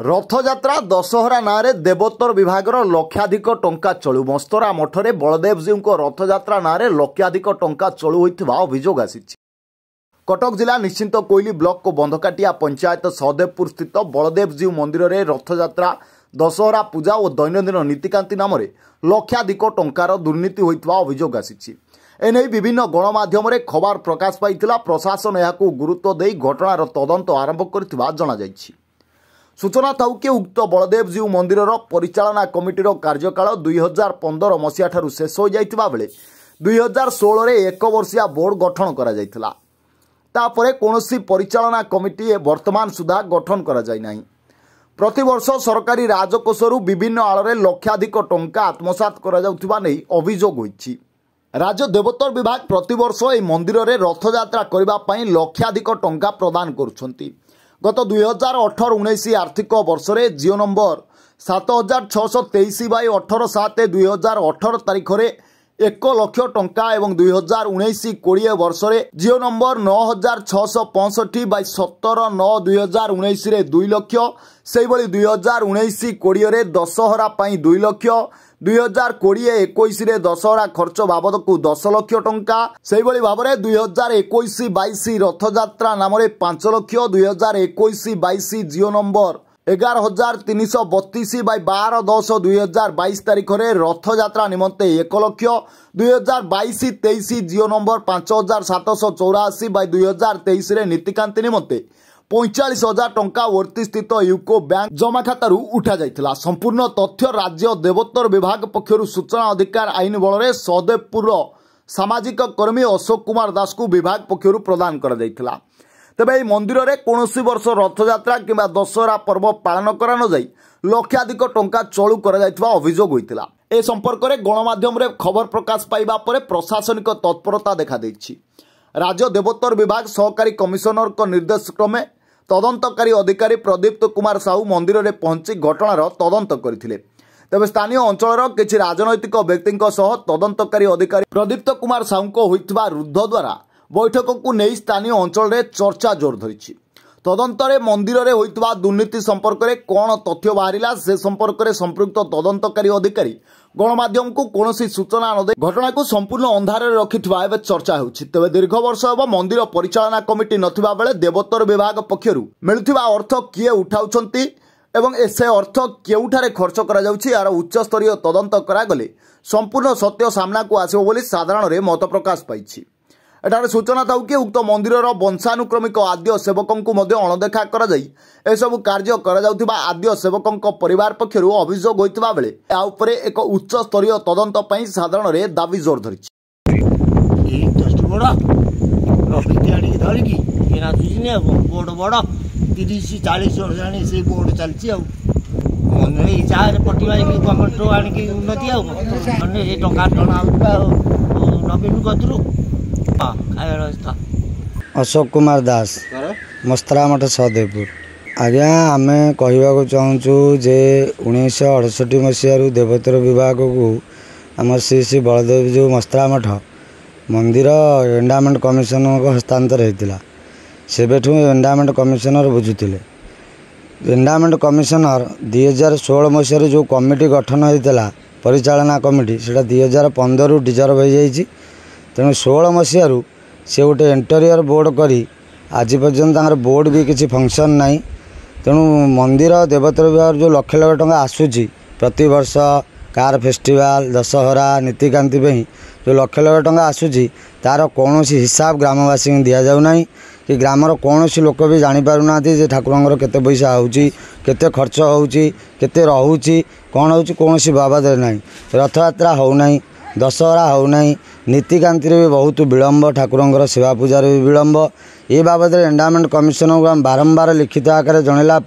रथयात्रा दशहरा नारे देवोत्तर विभागर लक्षाधिक टंका चलू मस्तरा मठरे बलदेवजी रथयात्रा नारे लक्षाधिक टंका चलू होइथिबा अभियोग आसीछि। कटक जिला निश्चिंत कोइली ब्लॉक को बंधकाटिया पंचायत सहदेवपुर स्थित बलदेवजी मंदिर में रथयात्रा दशहरा पूजा और दैनंदिन नीतिकांति नाम लक्षाधिक टंकार दुर्नीति होइथिबा अभियोग आसीछि। एने विभिन्न गणमाध्यम खबर प्रकाश पाइथिला। प्रशासन याकू गुरुत्व देई घटनार तदंत आरंभ करथिबा जणा जायछि। सूचना थाउ कि उक्त बलदेवजीउ मंदिर परिचालना कमिटीर कार्यकाल 2015 मसीहा ठारू शेष हो जाइतिबा बेले 2016 रे 1 वर्षिया बोर्ड गठन करा जाइतिला। तापरे कोनोसी परिचालना कमिटी वर्तमान सुधा गठन करा जाय नाही। प्रतिवर्ष सरकारी राजकोषरू विभिन्न आଳରେ लक्षाधिक टंका आत्मसात करा जाउथिबा नै अभियोग होइछि। राज्य देवोत्तर विभाग प्रतिवर्ष ए मंदिर रे रथयात्रा करिबा पई लक्षाधिक टंका प्रदान करूछंती। गत 2018-19 आर्थिक वर्ष रे जिओ नंबर 7623/18/7/2018 तारीख रे 1 लाख टंका एवं 2019-20 वर्ष रे जिओ नंबर 9665/17/9/2019 रे 2 लाख सेही बली 2019-20 रे दशहरा पई 2 लाख 2020-21 रे दशहरा खर्च बाबद को 10 लाख टंका सेही बली भाबरे 2021-22 रथयात्रा नाम 5 लाख 2021-22 जिओ नंबर 11332/12/10/2022 तारीख रे रथयात्रा निमंते 1 लाख 2022-23 जिओ नंबर 5784/2023 रे नीतिकांति निमंते 45,000 टंका वर्ती स्थित यूको बैंक जमा खातारू उठा जाइथिला। संपूर्ण तथ्य राज्य देवोत्तर विभाग पक्षरु सूचना अधिकार आईन बल में सहदेवपुर सामाजिक कर्मी अशोक कुमार दास को विभाग पक्षरु प्रदान करा जाइथिला। तेबे मंदिर में कौनसी वर्ष रथयात्रा किंबा दशहरा पर्व पालन करा न जाई लक्षाधिक टंका चलू करा जाइथिबा अभियोग होइतिला। ए संपर्क में गणमाध्यम रे खबर प्रकाश पाइबा परे प्रशासनिक तत्परता देखा दैछि। राज्य देवोत्तर विभाग सहकारी कमिशनर को निर्देश क्रमे तदंतकारी अधिकारी प्रदीप्त कुमार साहू मंदिर में पहुंची घटनार तदंत करथिले। तेबे स्थानीय अंचल किछि राजनैतिक व्यक्ति तदंतकारी अधिकारी प्रदीप्त कुमार साहू को होइथिबा रुद्ध द्वारा बैठक को नहीं स्थानीय अंचल में चर्चा जोर धरिछि। तदंतरे मंदिर में होइथिबा दुर्नीति संपर्क में कौन तथ्य बाहरिला से संपर्क में संपृक्त तदंतकारी अधिकारी गणमाध्यम को कौनसी सूचना न दे घटना को संपूर्ण अंधार रखिथिबा एवं चर्चा होछि। तेबे दीर्घ वर्ष अब मंदिर परिचालना कमिटी नथिबा बेले देवोत्तर विभाग पक्षरु मिलुथिबा अर्थ किए उठाउछंती एवं से अर्थ केउठारे खर्च करा जाउछि यार उच्च स्तरीय तदंत करा गले संपूर्ण सत्य सामना को आसिबो बोली साधारण रे मत प्रकाश पाइछि। एठारे सूचना थाउ कि उक्त मंदिर वंशानुक्रमिक आद्य सेवकों को मध्य अणदेखा करा जाई एसबु कार्य करा जाउथिबा आद्य सेवकों परिवार पक्षरु अभियोग होइतिबा बेले आ उपरे एक उच्च स्तरीय तदंत पई साधारण रे दाबी जोर धरिछि। ए जस्ट बड़ा रफिक आडी धरि कि केना सुजिने बोर्ड बड़ा 30-40 वर्ष जानी से बोर्ड चलछि आ मन ए चाहे पटिवा कि गवर्नमेंट रो आनी कि उन्नति आ मन ए टंका टना नवीन कतरू अशोक कुमार दास मस्तरा मठ सहदेवपुर। आज्ञा आम कहवाक चाहूँ जे 1968 मसीह देवोत्तर विभाग को आम श्री श्री बलदेवजी मस्तरा मठ मंदिर एंडामेंट कमिशनर को हस्तांतर होता सेबेठू एंडामेंट कमिशनर बुझुले। एंडामेंट कमिशनर 2016 मसीह जो कमिटी गठन होता परिचालना कमिटी से 2015 डिजर्व हो जाइए। तेणु 16 मसीह से गोटे इंटेरियर बोर्ड करी आज पर्यंत बोर्ड भी किसी फंक्शन नहीं। तेणु मंदिर देवोत्तर विभाग जो लक्ष लक्ष टंका आसूची प्रति वर्ष कार फेस्टिवल दशहरा नीतिकांति जो लक्ष लक्ष टंका आसूची तार कौन हिसाब ग्रामवासी दि जाऊना कि ग्रामर कौन लोक भी जानीपारूना ठाकुर केते पैसा होची केते खर्च होची केते रहुची कौन होची कौन बाबद ना रथयात्रा होना दशहरा होना नीतिकांति भी बहुत विलम्ब ठाकुर सेवा पूजार भी विलम्ब ये बाबद एंडामेंट कमिशनर को बारंबार लिखित आकार जनला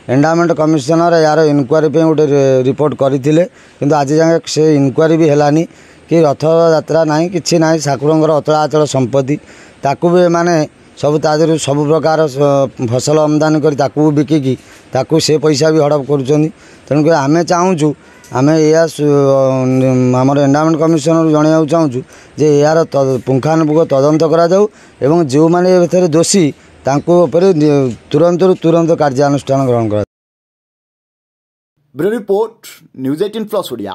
एंडामेंट कमिशनर यार इनक्वारी गोटे रिपोर्ट करते किंतु आज जाए से इनक्वारी भी है कि रथ यात्रा ना कि ना ठाकुर अचलाचल संपत्ति ताकू भी माने सब तादर सब प्रकार फसल आमदानी कर बिकिकी से पैसा भी हड़प कर तेणुक आम चाहूँ आम आमर एंडामेंट कमिशनर जनाया चाहूँ जे यार पुंखानुपुंख तदंत करा जाऊ एवं जो माने दोषी तुरंत कार्यानुष्ठान ग्रहण करा। Bureau report news 18+ Odia.